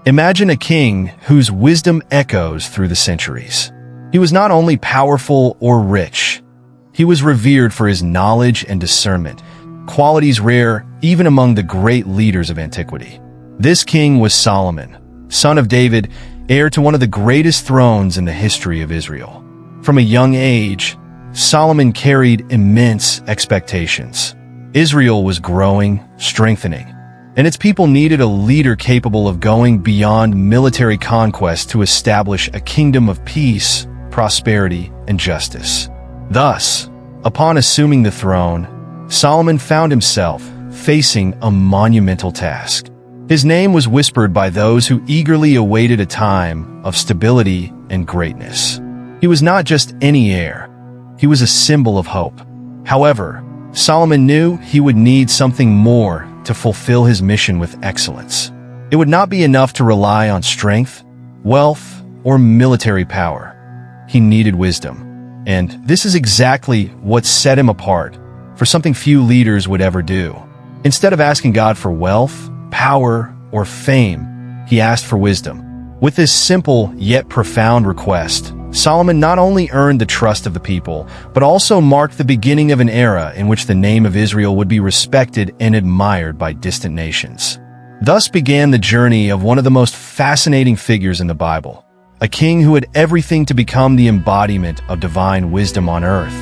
Imagine a king whose wisdom echoes through the centuries. He was not only powerful or rich, he was revered for his knowledge and discernment, qualities rare even among the great leaders of antiquity. This king was Solomon, son of David, heir to one of the greatest thrones in the history of Israel. From a young age, Solomon carried immense expectations. Israel was growing, strengthening, and its people needed a leader capable of going beyond military conquest to establish a kingdom of peace, prosperity, and justice. Thus, upon assuming the throne, Solomon found himself facing a monumental task. His name was whispered by those who eagerly awaited a time of stability and greatness. He was not just any heir, he was a symbol of hope. However, Solomon knew he would need something more to fulfill his mission with excellence. It would not be enough to rely on strength, wealth, or military power. He needed wisdom. And this is exactly what set him apart, for something few leaders would ever do. Instead of asking God for wealth, power, or fame, he asked for wisdom. With this simple yet profound request, Solomon not only earned the trust of the people, but also marked the beginning of an era in which the name of Israel would be respected and admired by distant nations. Thus began the journey of one of the most fascinating figures in the Bible, a king who had everything to become the embodiment of divine wisdom on earth,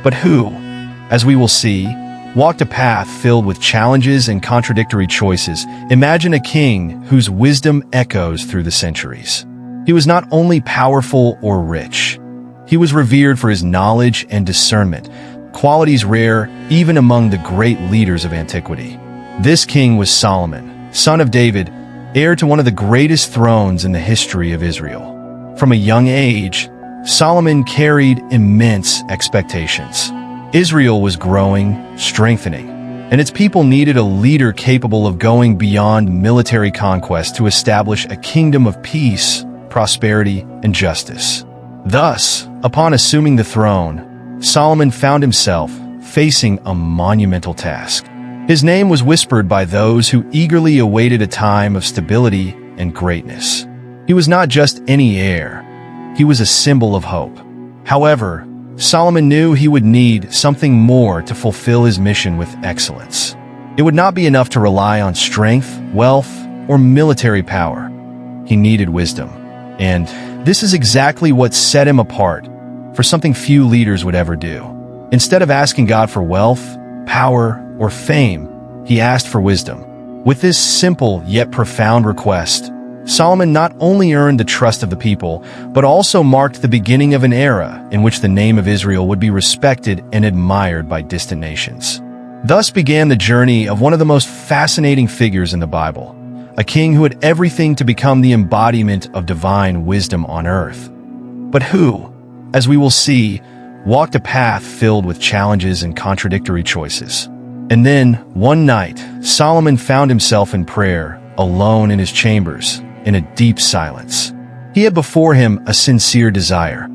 but who, as we will see, walked a path filled with challenges and contradictory choices. Imagine a king whose wisdom echoes through the centuries. He was not only powerful or rich, he was revered for his knowledge and discernment, qualities rare even among the great leaders of antiquity. This king was Solomon, son of David, heir to one of the greatest thrones in the history of Israel. From a young age, Solomon carried immense expectations. Israel was growing, strengthening, and its people needed a leader capable of going beyond military conquest to establish a kingdom of peace, prosperity, and justice. Thus, upon assuming the throne, Solomon found himself facing a monumental task. His name was whispered by those who eagerly awaited a time of stability and greatness. He was not just any heir, he was a symbol of hope. However, Solomon knew he would need something more to fulfill his mission with excellence. It would not be enough to rely on strength, wealth, or military power. He needed wisdom. And this is exactly what set him apart, for something few leaders would ever do. Instead of asking God for wealth, power, or fame, he asked for wisdom. With this simple yet profound request, Solomon not only earned the trust of the people, but also marked the beginning of an era in which the name of Israel would be respected and admired by distant nations. Thus began the journey of one of the most fascinating figures in the Bible, a king who had everything to become the embodiment of divine wisdom on earth, but who, as we will see, walked a path filled with challenges and contradictory choices. And then, one night, Solomon found himself in prayer, alone in his chambers, in a deep silence. He had before him a sincere desire.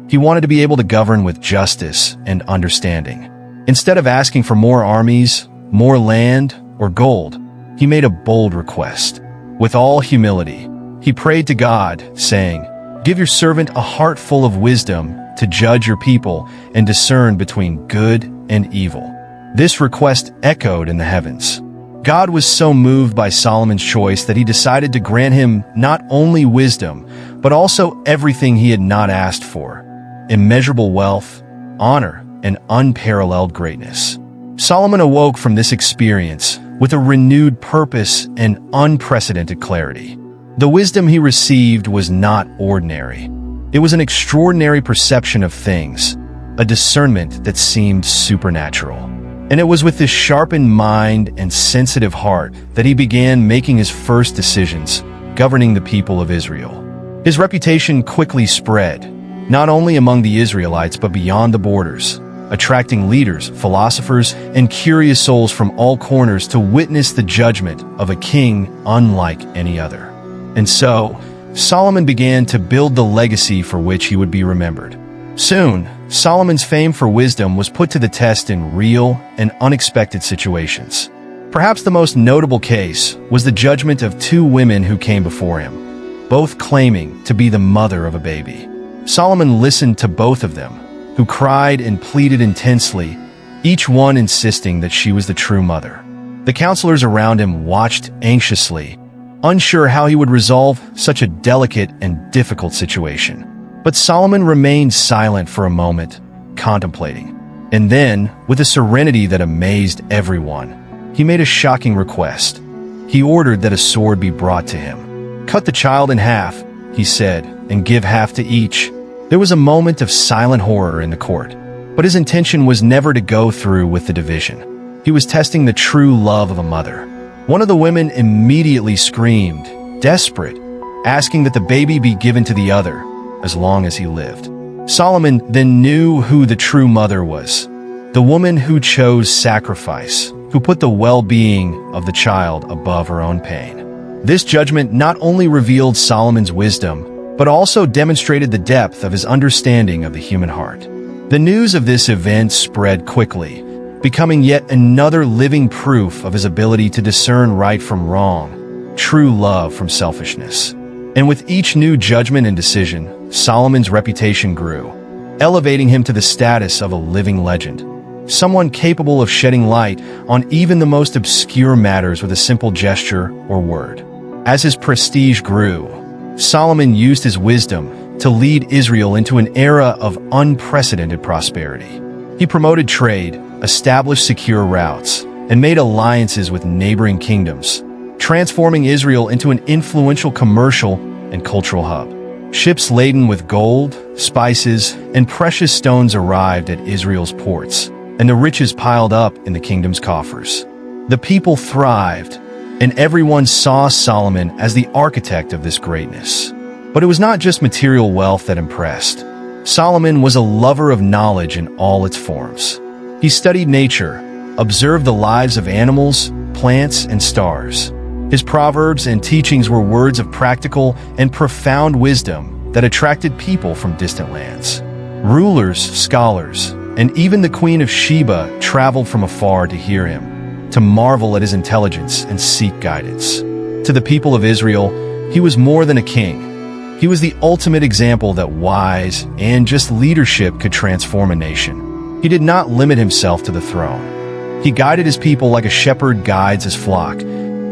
He wanted to be able to govern with justice and understanding. Instead of asking for more armies, more land, or gold, he made a bold request. With all humility, he prayed to God, saying, "Give your servant a heart full of wisdom to judge your people and discern between good and evil." This request echoed in the heavens. God was so moved by Solomon's choice that he decided to grant him not only wisdom, but also everything he had not asked for: immeasurable wealth, honor, and unparalleled greatness. Solomon awoke from this experience with a renewed purpose and unprecedented clarity. The wisdom he received was not ordinary. It was an extraordinary perception of things, a discernment that seemed supernatural. And it was with this sharpened mind and sensitive heart that he began making his first decisions, governing the people of Israel. His reputation quickly spread, not only among the Israelites but beyond the borders, attracting leaders, philosophers, and curious souls from all corners to witness the judgment of a king unlike any other. And so, Solomon began to build the legacy for which he would be remembered. Soon, Solomon's fame for wisdom was put to the test in real and unexpected situations. Perhaps the most notable case was the judgment of two women who came before him, both claiming to be the mother of a baby. Solomon listened to both of them, who cried and pleaded intensely, each one insisting that she was the true mother. The counselors around him watched anxiously, unsure how he would resolve such a delicate and difficult situation. But Solomon remained silent for a moment, contemplating. And then, with a serenity that amazed everyone, he made a shocking request. He ordered that a sword be brought to him. "Cut the child in half," he said, "and give half to each." There was a moment of silent horror in the court, but his intention was never to go through with the division. He was testing the true love of a mother. One of the women immediately screamed, desperate, asking that the baby be given to the other, as long as he lived. Solomon then knew who the true mother was, the woman who chose sacrifice, who put the well-being of the child above her own pain. This judgment not only revealed Solomon's wisdom, but also demonstrated the depth of his understanding of the human heart. The news of this event spread quickly, becoming yet another living proof of his ability to discern right from wrong, true love from selfishness. And with each new judgment and decision, Solomon's reputation grew, elevating him to the status of a living legend, someone capable of shedding light on even the most obscure matters with a simple gesture or word. As his prestige grew, Solomon used his wisdom to lead Israel into an era of unprecedented prosperity. He promoted trade, established secure routes, and made alliances with neighboring kingdoms, transforming Israel into an influential commercial and cultural hub. Ships laden with gold, spices, and precious stones arrived at Israel's ports, and the riches piled up in the kingdom's coffers. The people thrived, and everyone saw Solomon as the architect of this greatness. But it was not just material wealth that impressed. Solomon was a lover of knowledge in all its forms. He studied nature, observed the lives of animals, plants, and stars. His proverbs and teachings were words of practical and profound wisdom that attracted people from distant lands. Rulers, scholars, and even the Queen of Sheba traveled from afar to hear him, to marvel at his intelligence and seek guidance. To the people of Israel, he was more than a king. He was the ultimate example that wise and just leadership could transform a nation. He did not limit himself to the throne. He guided his people like a shepherd guides his flock,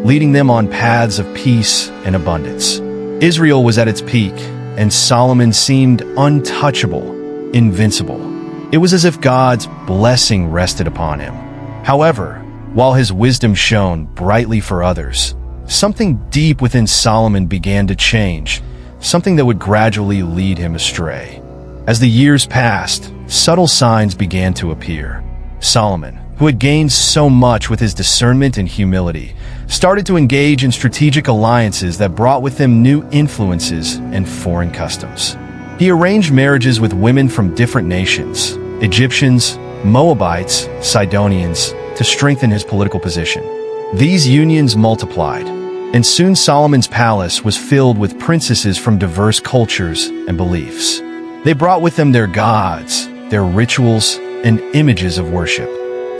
leading them on paths of peace and abundance. Israel was at its peak, and Solomon seemed untouchable, invincible. It was as if God's blessing rested upon him. However, while his wisdom shone brightly for others, something deep within Solomon began to change, something that would gradually lead him astray. As the years passed, subtle signs began to appear. Solomon, who had gained so much with his discernment and humility, started to engage in strategic alliances that brought with them new influences and foreign customs. He arranged marriages with women from different nations, Egyptians, Moabites, Sidonians, to strengthen his political position. These unions multiplied, and soon Solomon's palace was filled with princesses from diverse cultures and beliefs. They brought with them their gods, their rituals, and images of worship.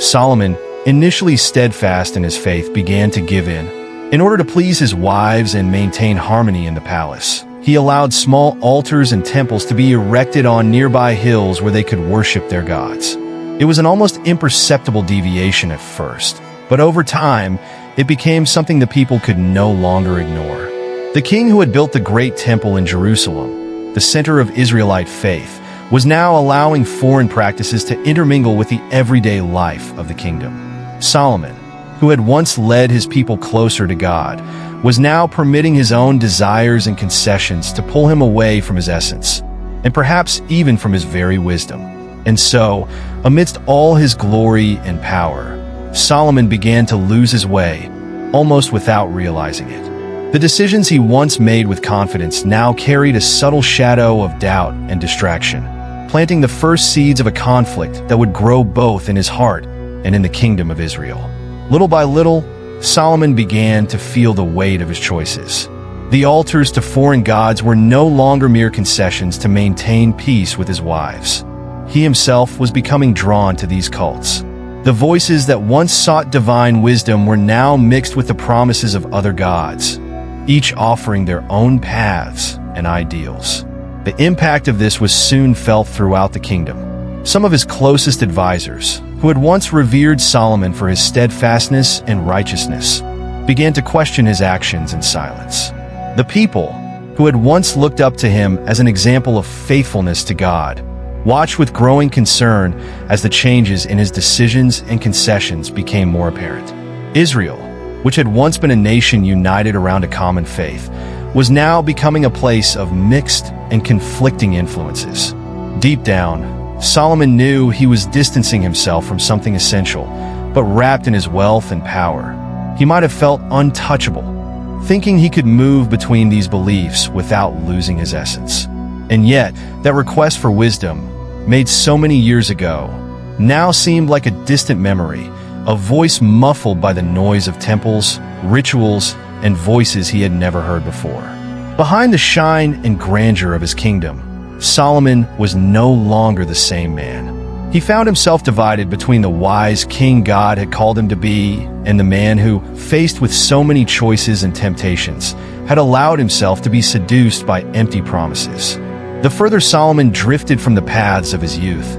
Solomon, initially steadfast in his faith, began to give in. In order to please his wives and maintain harmony in the palace, he allowed small altars and temples to be erected on nearby hills where they could worship their gods. It was an almost imperceptible deviation at first, but over time, it became something the people could no longer ignore. The king who had built the great temple in Jerusalem, the center of Israelite faith, was now allowing foreign practices to intermingle with the everyday life of the kingdom. Solomon, who had once led his people closer to God, was now permitting his own desires and concessions to pull him away from his essence, and perhaps even from his very wisdom. And so, amidst all his glory and power, Solomon began to lose his way, almost without realizing it. The decisions he once made with confidence now carried a subtle shadow of doubt and distraction, planting the first seeds of a conflict that would grow both in his heart and in the kingdom of Israel. Little by little, Solomon began to feel the weight of his choices. The altars to foreign gods were no longer mere concessions to maintain peace with his wives. He himself was becoming drawn to these cults, The voices that once sought divine wisdom were now mixed with the promises of other gods, each offering their own paths and ideals. The impact of this was soon felt throughout the kingdom. Some of his closest advisors, who had once revered Solomon for his steadfastness and righteousness, began to question his actions in silence. The people, who had once looked up to him as an example of faithfulness to God, watched with growing concern as the changes in his decisions and concessions became more apparent. Israel, which had once been a nation united around a common faith, was now becoming a place of mixed and conflicting influences. Deep down, Solomon knew he was distancing himself from something essential, but wrapped in his wealth and power, he might have felt untouchable, thinking he could move between these beliefs without losing his essence. And yet, that request for wisdom, made so many years ago, now seemed like a distant memory, a voice muffled by the noise of temples, rituals, and voices he had never heard before. Behind the shine and grandeur of his kingdom, Solomon was no longer the same man. He found himself divided between the wise king God had called him to be and the man who, faced with so many choices and temptations, had allowed himself to be seduced by empty promises. The further Solomon drifted from the paths of his youth,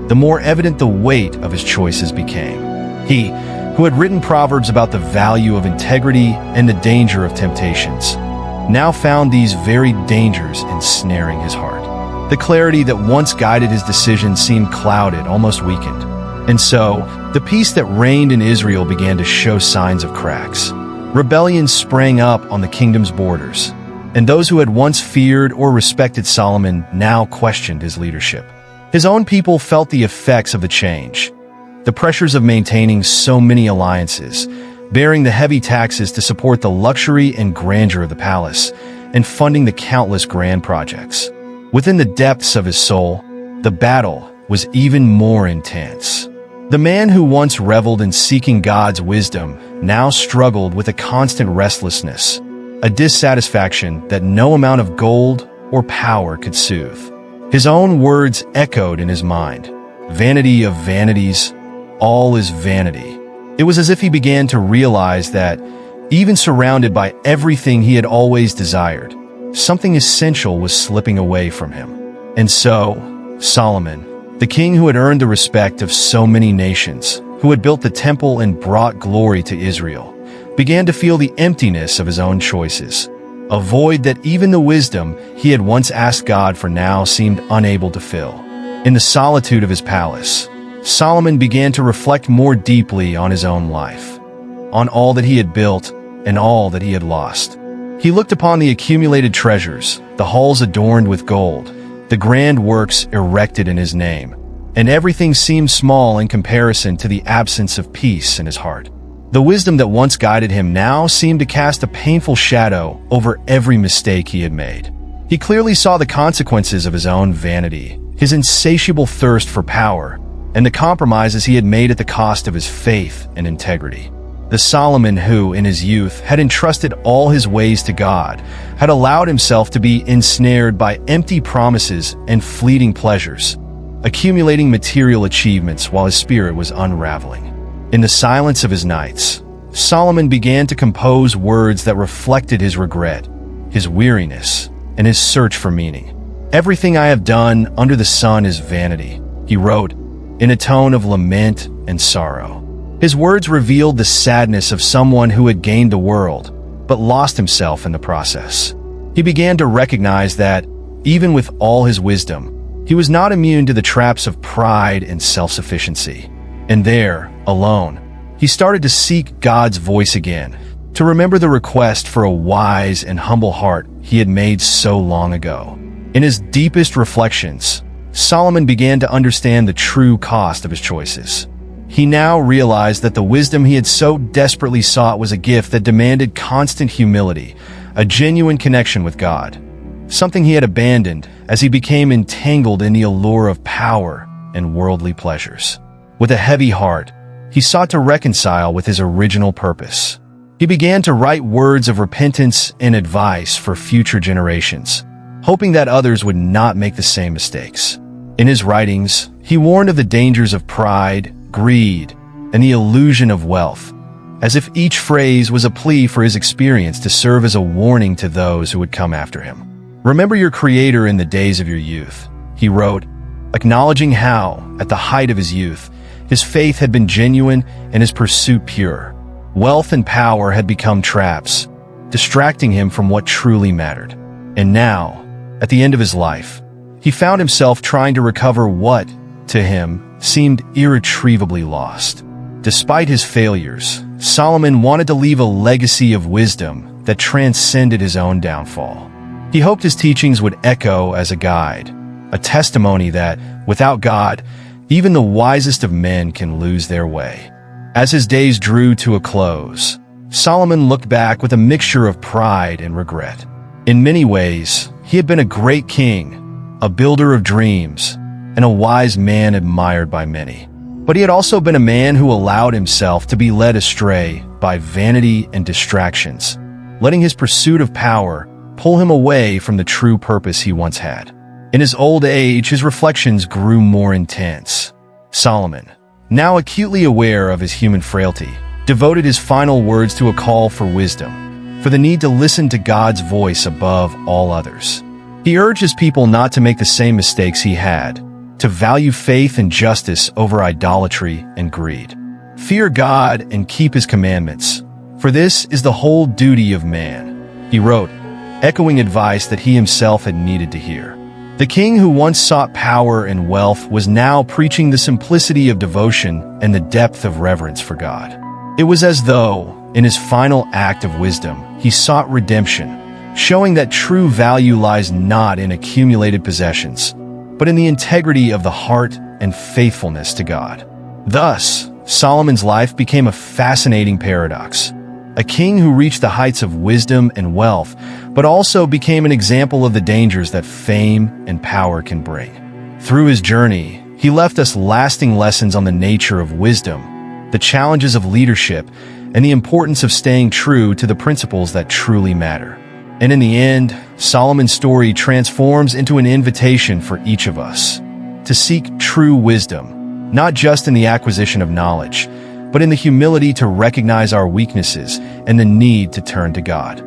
the more evident the weight of his choices became. He, who had written proverbs about the value of integrity and the danger of temptations, now found these very dangers ensnaring his heart. The clarity that once guided his decisions seemed clouded, almost weakened. And so, the peace that reigned in Israel began to show signs of cracks. Rebellion sprang up on the kingdom's borders, and those who had once feared or respected Solomon now questioned his leadership. His own people felt the effects of the change. The pressures of maintaining so many alliances, bearing the heavy taxes to support the luxury and grandeur of the palace, and funding the countless grand projects. Within the depths of his soul, the battle was even more intense. The man who once reveled in seeking God's wisdom now struggled with a constant restlessness, a dissatisfaction that no amount of gold or power could soothe. His own words echoed in his mind. Vanity of vanities, all is vanity. It was as if he began to realize that, even surrounded by everything he had always desired, something essential was slipping away from him. And so, Solomon, the king who had earned the respect of so many nations, who had built the temple and brought glory to Israel, began to feel the emptiness of his own choices, a void that even the wisdom he had once asked God for now seemed unable to fill. In the solitude of his palace, Solomon began to reflect more deeply on his own life, on all that he had built and all that he had lost. He looked upon the accumulated treasures, the halls adorned with gold, the grand works erected in his name, and everything seemed small in comparison to the absence of peace in his heart. The wisdom that once guided him now seemed to cast a painful shadow over every mistake he had made. He clearly saw the consequences of his own vanity, his insatiable thirst for power, and the compromises he had made at the cost of his faith and integrity. The Solomon who, in his youth, had entrusted all his ways to God, had allowed himself to be ensnared by empty promises and fleeting pleasures, accumulating material achievements while his spirit was unraveling. In the silence of his nights, Solomon began to compose words that reflected his regret, his weariness, and his search for meaning. "Everything I have done under the sun is vanity," he wrote, in a tone of lament and sorrow. His words revealed the sadness of someone who had gained the world, but lost himself in the process. He began to recognize that, even with all his wisdom, he was not immune to the traps of pride and self-sufficiency. And there, alone, he started to seek God's voice again, to remember the request for a wise and humble heart he had made so long ago. In his deepest reflections, Solomon began to understand the true cost of his choices. He now realized that the wisdom he had so desperately sought was a gift that demanded constant humility, a genuine connection with God, something he had abandoned as he became entangled in the allure of power and worldly pleasures. With a heavy heart, he sought to reconcile with his original purpose. He began to write words of repentance and advice for future generations, hoping that others would not make the same mistakes. In his writings, he warned of the dangers of pride, greed, and the illusion of wealth, as if each phrase was a plea for his experience to serve as a warning to those who would come after him. "Remember your Creator in the days of your youth," he wrote, acknowledging how, at the height of his youth, his faith had been genuine and his pursuit pure. Wealth and power had become traps, distracting him from what truly mattered. And now, at the end of his life, he found himself trying to recover what, to him, seemed irretrievably lost. Despite his failures, Solomon wanted to leave a legacy of wisdom that transcended his own downfall. He hoped his teachings would echo as a guide, a testimony that, without God, even the wisest of men can lose their way. As his days drew to a close, Solomon looked back with a mixture of pride and regret. In many ways, he had been a great king, a builder of dreams, and a wise man admired by many. But he had also been a man who allowed himself to be led astray by vanity and distractions, letting his pursuit of power pull him away from the true purpose he once had. In his old age, his reflections grew more intense. Solomon, now acutely aware of his human frailty, devoted his final words to a call for wisdom, for the need to listen to God's voice above all others. He urged his people not to make the same mistakes he had, to value faith and justice over idolatry and greed. "Fear God and keep his commandments, for this is the whole duty of man," he wrote, echoing advice that he himself had needed to hear. The king who once sought power and wealth was now preaching the simplicity of devotion and the depth of reverence for God. It was as though, in his final act of wisdom, he sought redemption, showing that true value lies not in accumulated possessions, but in the integrity of the heart and faithfulness to God. Thus, Solomon's life became a fascinating paradox. A king who reached the heights of wisdom and wealth, but also became an example of the dangers that fame and power can bring. Through his journey, he left us lasting lessons on the nature of wisdom, the challenges of leadership, and the importance of staying true to the principles that truly matter. And in the end, Solomon's story transforms into an invitation for each of us to seek true wisdom, not just in the acquisition of knowledge, but in the humility to recognize our weaknesses and the need to turn to God.